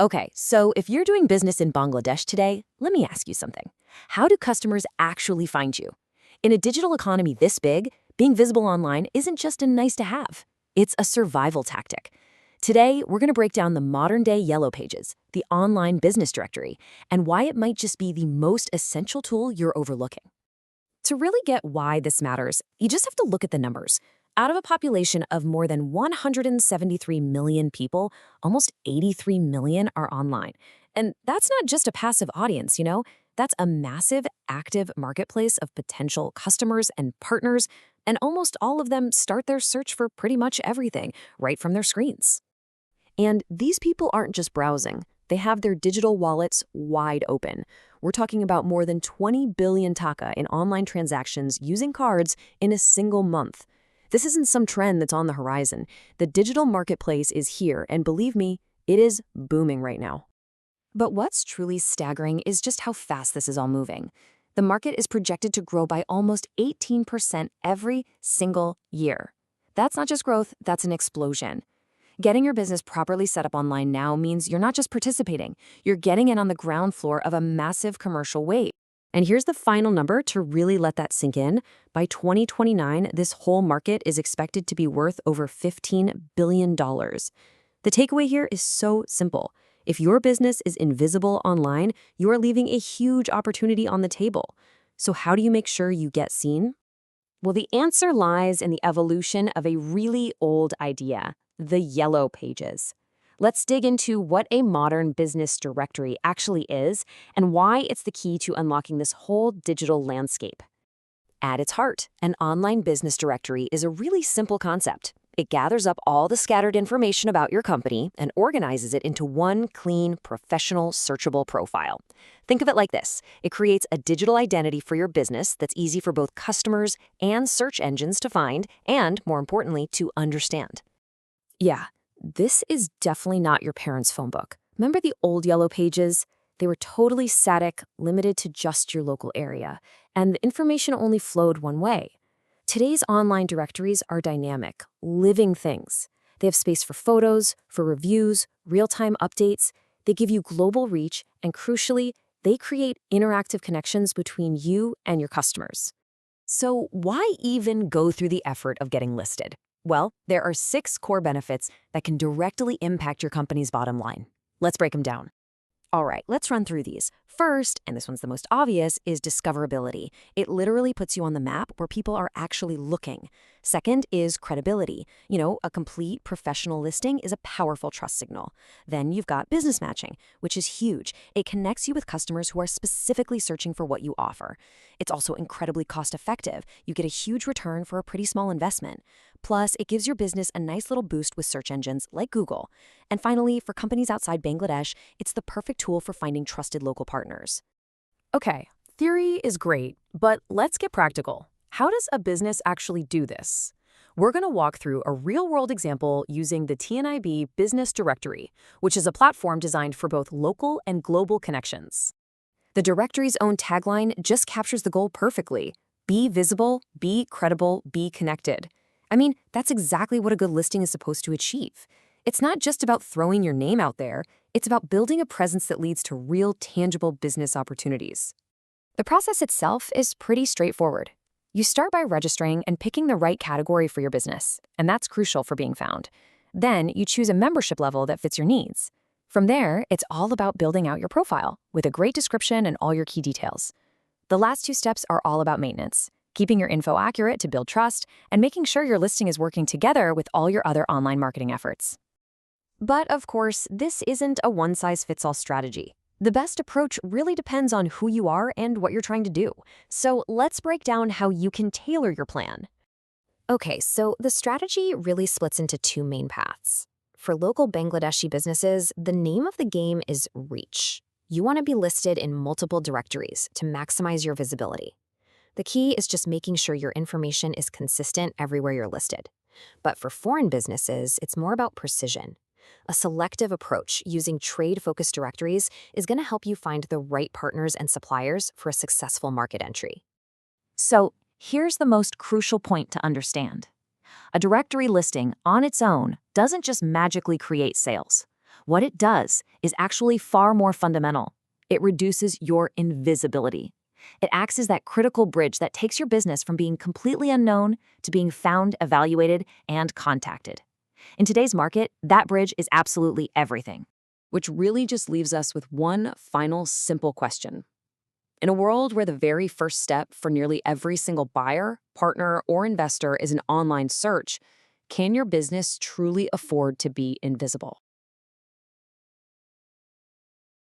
Okay, so if you're doing business in Bangladesh today, let me ask you something. How do customers actually find you? In a digital economy this big, being visible online isn't just a nice to have. It's a survival tactic. Today, we're going to break down the modern-day Yellow Pages, the online business directory, and why it might just be the most essential tool you're overlooking. To really get why this matters, you just have to look at the numbers. Out of a population of more than 173 million people, almost 83 million are online. And that's not just a passive audience. That's a massive, active marketplace of potential customers and partners, and almost all of them start their search for pretty much everything right from their screens. And these people aren't just browsing. They have their digital wallets wide open. We're talking about more than 20 billion taka in online transactions using cards in a single month. This isn't some trend that's on the horizon. The digital marketplace is here, and believe me, it is booming right now. But what's truly staggering is just how fast this is all moving. The market is projected to grow by almost 18% every single year. That's not just growth, that's an explosion. Getting your business properly set up online now means you're not just participating, you're getting in on the ground floor of a massive commercial wave. And here's the final number to really let that sink in. By 2029, this whole market is expected to be worth over $15 billion. The takeaway here is so simple. If your business is invisible online, you are leaving a huge opportunity on the table. So how do you make sure you get seen? Well, the answer lies in the evolution of a really old idea, the Yellow Pages. Let's dig into what a modern business directory actually is and why it's the key to unlocking this whole digital landscape. At its heart, an online business directory is a really simple concept. It gathers up all the scattered information about your company and organizes it into one clean, professional, searchable profile. Think of it like this. It creates a digital identity for your business that's easy for both customers and search engines to find and, more importantly, to understand. Yeah, this is definitely not your parents' phone book. Remember the old Yellow Pages? They were totally static, limited to just your local area, and the information only flowed one way. Today's online directories are dynamic, living things. They have space for photos, for reviews, real-time updates. They give you global reach, and crucially, they create interactive connections between you and your customers. So why even go through the effort of getting listed? Well, there are 6 core benefits that can directly impact your company's bottom line. Let's break them down. All right, let's run through these. First, and this one's the most obvious, is discoverability. It literally puts you on the map where people are actually looking. Second is credibility. A complete professional listing is a powerful trust signal. Then you've got business matching, which is huge. It connects you with customers who are specifically searching for what you offer. It's also incredibly cost-effective. You get a huge return for a pretty small investment. Plus, it gives your business a nice little boost with search engines like Google. And finally, for companies outside Bangladesh, it's the perfect tool for finding trusted local partners. Okay, theory is great, but let's get practical. How does a business actually do this? We're going to walk through a real-world example using the TNIB Business Directory, which is a platform designed for both local and global connections. The directory's own tagline just captures the goal perfectly. Be visible, be credible, be connected. I mean, that's exactly what a good listing is supposed to achieve. It's not just about throwing your name out there, it's about building a presence that leads to real, tangible business opportunities. The process itself is pretty straightforward. You start by registering and picking the right category for your business, and that's crucial for being found. Then you choose a membership level that fits your needs. From there, it's all about building out your profile with a great description and all your key details. The last 2 steps are all about maintenance, keeping your info accurate to build trust, and making sure your listing is working together with all your other online marketing efforts. But of course, this isn't a one-size-fits-all strategy. The best approach really depends on who you are and what you're trying to do. So let's break down how you can tailor your plan. Okay, so the strategy really splits into 2 main paths. For local Bangladeshi businesses, the name of the game is reach. You want to be listed in multiple directories to maximize your visibility. The key is just making sure your information is consistent everywhere you're listed. But for foreign businesses, it's more about precision. A selective approach using trade-focused directories is going to help you find the right partners and suppliers for a successful market entry. So here's the most crucial point to understand. A directory listing on its own doesn't just magically create sales. What it does is actually far more fundamental. It reduces your invisibility. It acts as that critical bridge that takes your business from being completely unknown to being found, evaluated, and contacted. In today's market, that bridge is absolutely everything. Which really just leaves us with one final simple question. In a world where the very first step for nearly every single buyer, partner, or investor is an online search, can your business truly afford to be invisible?